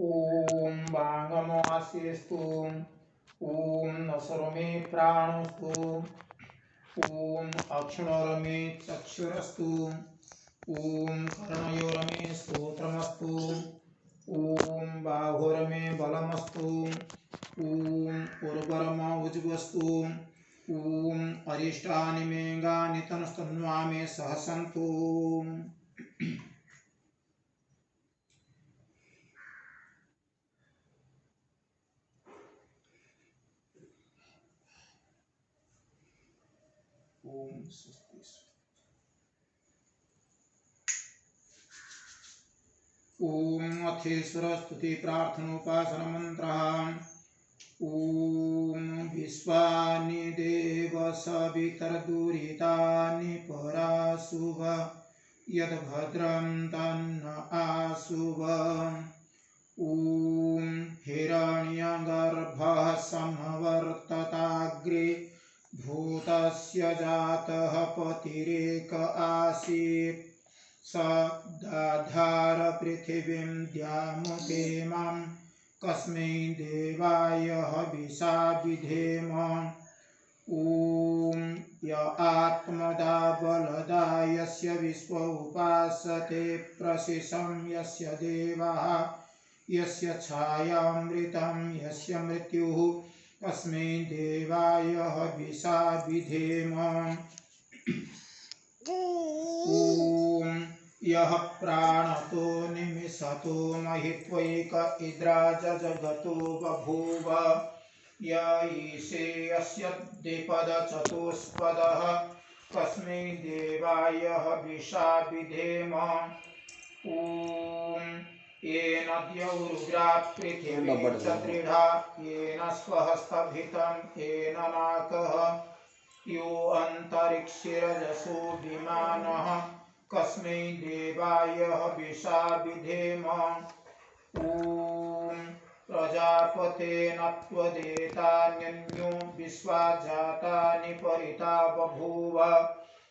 ॐ वाङ्मनस्यस्तु ॐ नसरमे प्राणस्तु ॐ अक्षरमे चक्षुरस्तु ॐ कर्णयोरमे श्रोत्रमस्तु ॐ बाहुरमे बलमस्तु ॐ उर्वरम उज्वस्तु ॐ अरिष्टानि मे गानि तनस्तन्वा मे सहसन्तु। ओम स्वस्ति। ओम अथेश्वर स्तुति प्रार्थनोपासन मंत्रः। ओम विश्वानि देव सवितर्दुरितानि पराशुभ यद्भद्रं तन्न आशुभ। ओम हिरण्यगर्भः समवर्तताग्रे भूतस्य जातः पतिरेक आसीत् स दधार पृथिवीं द्यामुपेमां कस्मै देवाय हविषा विधेम। ॐ य आत्मदा बलदा यस्य विश्व उपासते प्रशिशं यस्य देवाः यस्य छायामृतं यस्य मृत्युः कस्मै देवाय हविषा विधेम। ॐ यः प्राणतो निमिषतो महित्वैक इद्राजगतो बभूव य ईशे यस्य द्विपदचतुष्पदः कस्मै देवाय हविषा विधेम। ॐ येन द्यौरुग्रा पृथिवी च दृढा येन स्वहस्तभितं येन नाकः यो अन्तरिक्षरजसो विमानः कस्मै देवाय हविषा विधेम। ॐ प्रजापतेन त्वदेतान्यन्यो विश्वा जातानि परिता बभूव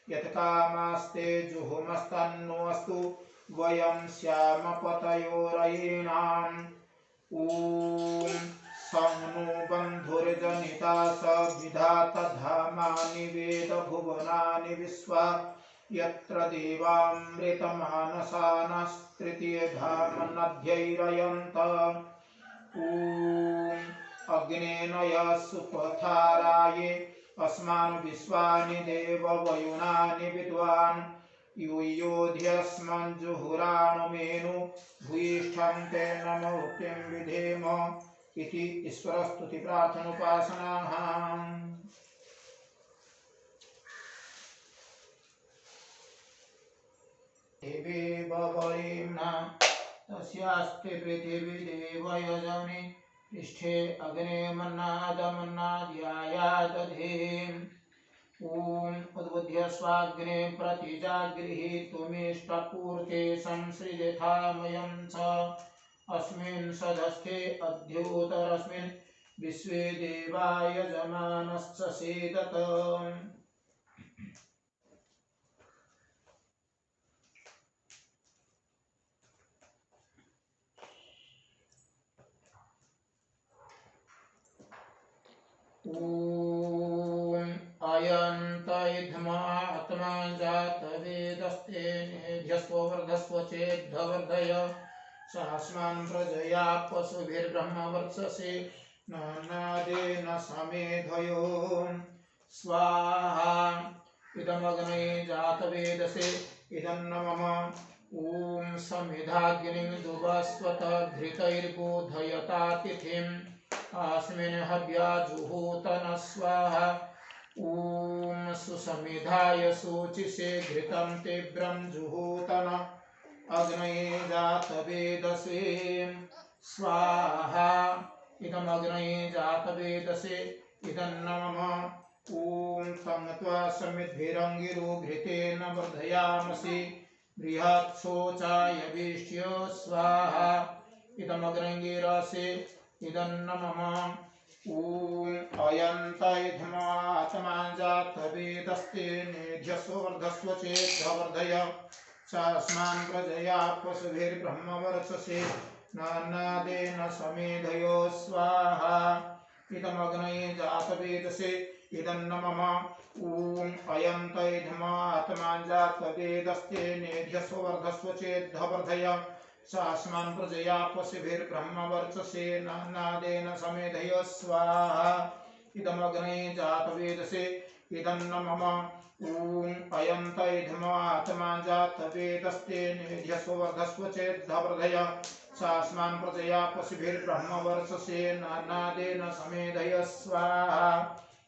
यत्कामास्ते जुहुमस्तन्नो अस्तु वयं स्याम पतयोरयीणाम्। ॐ सं नो बन्धुर्जनिता स विधातधामानि वेद भुवनानि विश्वा यत्र देवामृतमानसानस्तृतीयधामनद्यैरयन्त। ॐ अग्नेन यः सुपथाराये अस्मान् विश्वानि देववयुनानि विद्वान् यूयोध्यस्मञ्जुहुराणुमेनु भूयिष्ठं ते नमोक्तिं विधेम। इति ईश्वरस्तुति प्रार्थनोपासनाः। देवे बवरीम्ना तस्यास्ति पृथिवी देवयजनि पृष्ठे अग्ने मन्नादमन्नाद्यायादधीम्। ॐ उद्बुद्ध्य स्वाग्ने प्रतिजागृहीतुमिष्टपूर्ते संसृजथामयं च अस्मिन् सदस्थे अद्योतरस्मिन् विश्वे देवा यजमानश्च सेदत। ॐ अयन्त इद्मा आत्मा जातवेदस्ते नेध्यस्व वर्धस्व चेद्धवर्धय सास्मान् प्रजया पशुभिर्ब्रह्मवर्चसे नानादेन समेधयो। स्वाहा इदमग्ने जातवेदसे इदन्न मम। ॐ समिधाग्निं दुवस्वत घृतैर्बोधयता तिथिम् अस्मिन् हव्या जुहोतन स्वाहा। ॐ सुसमिधाय शोचिषे घृतं तीव्रं जुहोतन अग्नये जातवेदसे स्वाहा इदमग्नये जातवेदसे इदन्न मम। ॐ तं त्वा समिद्भिरङ्गिरो घृतेन वर्धयामसि बृहत्सोचाय वेष्ट्य स्वाहा इदमग्नङ्गिरसे इदन्न मम। ॐ अयन्त इद्मा आत्मा जातवेदस्ते नेध्यस्व वर्धस्व चेद्धवर्धय सास्मान् प्रजया पशुभिर्ब्रह्मवर्चसे नानादेन समेधयो स्वाहा इदमग्नये जातवेदसे इदन्न मम ॐ अयं तैधमात्मा जातवेदस्ते नेभ्यस्वर्धस्व चेद्धवर्धय सास्मान् प्रजया पशुभिर्ब्रह्मवर्चसे नानादेन समेधय स्वाहा इदमग्नये जातवेदसे इदन्न मम ॐ अयं तैधमात्मा जातवेदस्ते नेभ्यस्वर्धस्व चेद्धवर्धय सास्मान् प्रजया पशुभिर्ब्रह्मवर्चसे नानादेन समेधय स्वाहा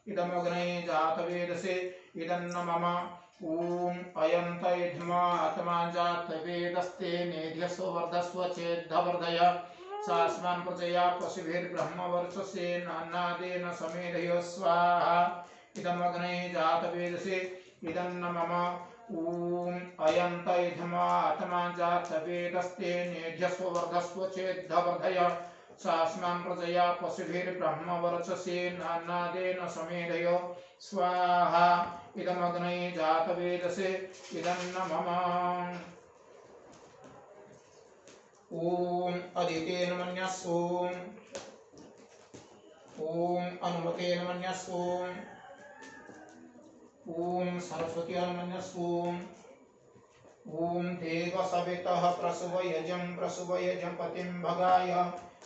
इदमग्नये जातवेदसे इदन्न मम ॐ अयं तैधमात्मा जातवेदस्ते नेभ्यस्वर्धस्व चेद्धवर्धय सास्मान् प्रजया पशुभिर्ब्रह्मवर्चसे नानादेन समेधय स्वाहा इदमग्नये जातवेदसे इदन्न मम ॐ अयं तैधमात्मा जातवेदस्ते नेभ्यस्वर्धस्व चेद्धवर्धय सास्मान् प्रजया पशुभिर्ब्रह्मवर्चसे नानादेन समेधय स्वाहा इदमग्नये जातवेदसे इदन्न मम ॐ अदितेन मन्यस् ॐ अनुमतेन मन्यस् ॐ सरस्वत्या मन्यस् ॐ देव सवितः प्रसवयजं पतिं भगाय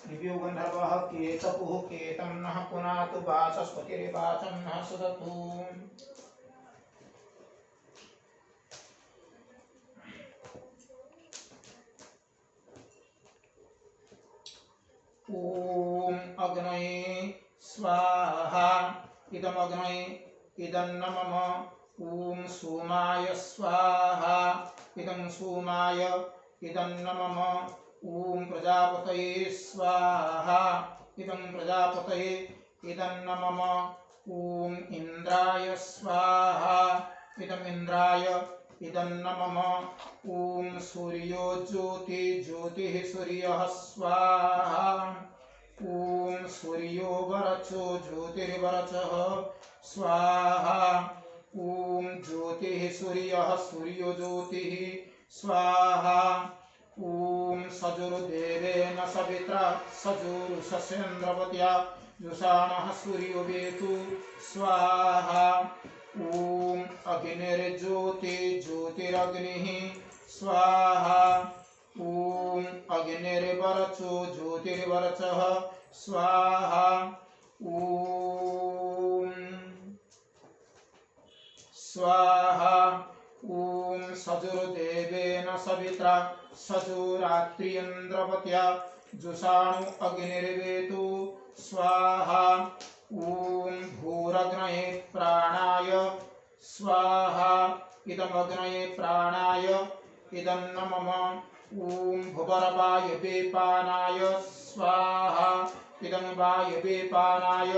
दिव्यो गन्धर्वः केतपुः केतं नः पुनातु वाचस्पतिर्वाचं नः सुदतु ॐ अग्नये स्वाहा इदमग्नये इदन्न मम ॐ सोमाय स्वाहा इदं सोमाय इदन्न मम ॐ प्रजापतये स्वाहा इदं प्रजापतये इदन्न मम ॐ इन्द्राय स्वाहा इदम् इन्द्राय इदन्न मम ॐ सूर्यो ज्योतिः सूर्यः स्वाहा ॐ सूर्यो वरचो ज्योतिर्वरचः स्वाहा ॐ ज्योतिः सूर्यः सूर्यो ज्योतिः स्वाहा ॐ सजुर्देवेन सवित्रा सजुरुषसेन्द्रवत्या जुषाणः सूर्यो वेतु स्वाहा ॐ ज्योतिरग्निः स्वाहा ॐ अग्निर्वरचो ज्योतिर्वरचः स्वाहा ॐ स्वाहा ॐ सजुर्देवेन सवित्रा सजुरात्रियन्द्रवत्या जुषाणु अग्निर्वेतु स्वाहा ॐ भूरग्नये प्राणाय स्वाहा इदमग्नये प्राणाय इदन्न मम ॐ भुवरवायवेपानाय स्वाहा इदं वायवेपानाय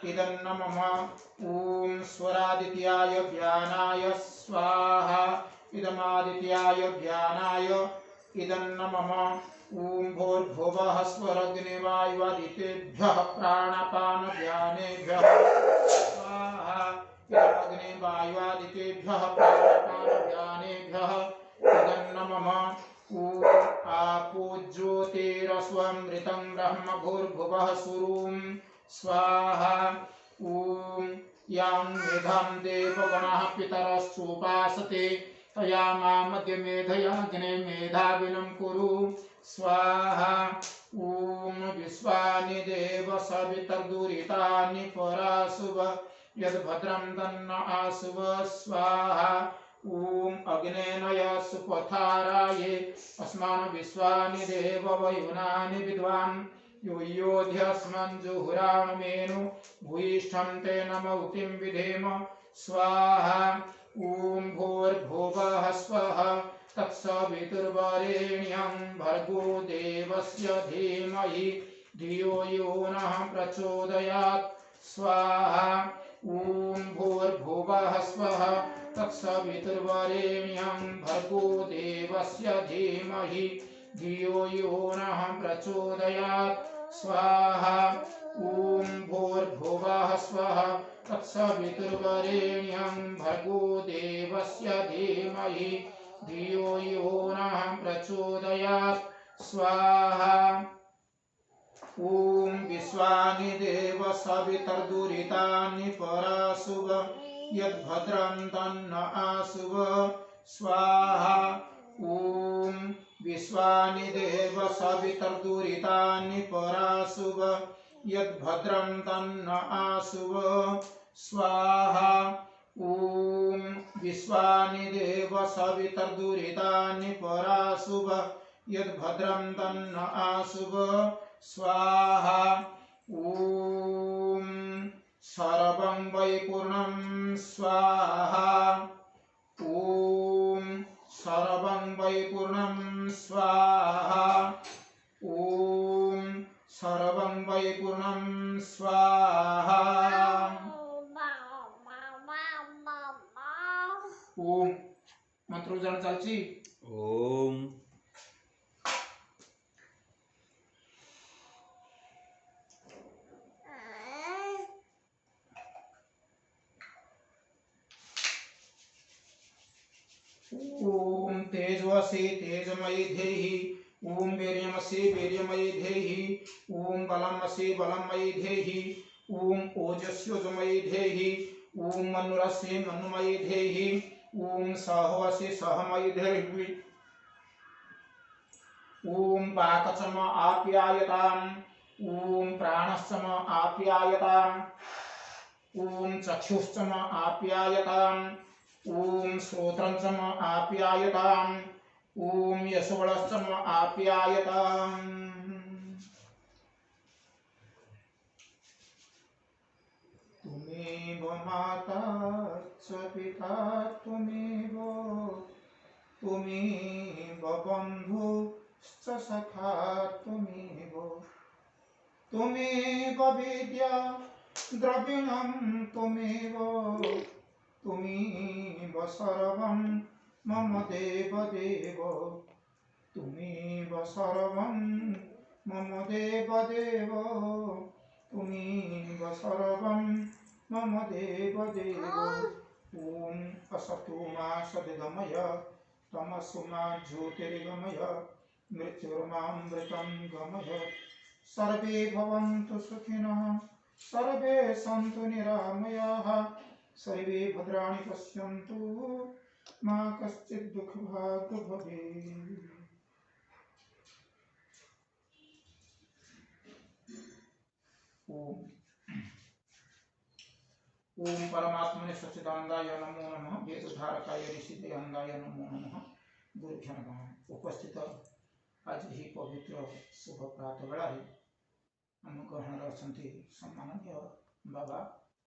इदन्न मम ॐ स्वरादित्याय व्यानाय स्वाहा इदमादित्याय व्यानाय इदन्न मम ॐ भूर्भुवः स्वरग्निवायुवादितेभ्यः प्राणापानव्यानेभ्यः स्वाहा इदमग्निवायुवादितेभ्यः प्राणापानव्यानेभ्यः इदन्न मम ॐ आपो ज्योतिरस्वमृतं ब्रह्म भूर्भुवः सुरूं स्वाहा ॐ यां मेधां देवगणः पितरश्चोपासते तया मामद्य मेधयाग्ने मेधाविनं कुरु स्वाहा ॐ विश्वानि देव सवितर्दुरितानि पराशुभ यद्भद्रं तन्न आशुभ स्वाहा ॐ अग्नेनय सुपथाराये अस्मान् विश्वानि देव वयुनानि विद्वान् यो योध्यस्मन् जुहुराणमेनु भूयिष्ठं ते नमौतिं विधेम स्वाहा ॐ भूर्भुवः स्वः तत्सवितुर्वरेण्यं भर्गो देवस्य धीमहि धियो यो नः प्रचोदयात् स्वाहा ॐ भूर्भुवः स्वः तत्सवितुर्वरेण्यं भर्गो देवस्य धीमहि धियो यो नः प्रचोदयात् स्वाहा ॐ भूर्भुवः स्वः तत्सवितुर्वरेण्यं भर्गो देवस्य धीमहि धियो यो नः प्रचोदयात् स्वाहा ॐ विश्वानि देव सवितर्दुरितानि पराशुभ यद्भद्रं तन्न आशुभ स्वाहा ॐ विश्वानि देव सवितर्दुरितानि पराशुभ यद्भद्रं तन्न आशुभ स्वाहा ॐ विश्वानि देव सवितर्दुरितानि पराशुभ यद्भद्रं तन्न आशुभ स्वाहा ॐ सर्वं वै पूर्णं स्वाहा ॐ सर्वं वै पूर्णं स्वाहा ॐ सर्वं वै पूर्णं स्वाहा ओम मंत्र उच्चारण चालची ओम ओम तेजवसी तेजमयी धेहि ओम वीर्यमसि वीर्यमयी धेहि ओम बलमसि बलमयी धेहि ओम ओजस्योजमयी धेहि ओम मनुरसि मनुमयी धेहि ओम सहवसि सहमयी धेहि ओम वाकचम आप्यायताम् ओम प्राणश्चम आप्यायताम् ओम चक्षुश्चम आप्यायताम् ओम श्रोत्रंचम आप्यायताम् ओम यशोबलश्चम आप्यायताम् तुमेव माता च पिता तुमेव बन्धुश्च सखा तुमेव विद्या द्रविणं तुमेव सर्वं मम देवदेव तुमेव सर्वं मम देवदेव तुमेव सर्वं मम देवदेव ॐ असतो मा सद्गमय तमसो मा ज्योतिर्गमय मृत्युर्मामृतं गमय सर्वे भवन्तु सुखिनः सर्वे सन्तु निरामयाः सर्वे भद्राणि पश्यन्तु मा कश्चित् दुःखभाग् भवेत्। ओम ओम परमात्मने सच्चिदानंदाय नमो नमः वेदधारकाय ऋषिदेहानंदाय नमो नमः गुरुभ्यो नमः। उपस्थित आज ही पवित्र शुभ प्रातः बेला आम ग्रहण अच्छा सम्माननीय बाबा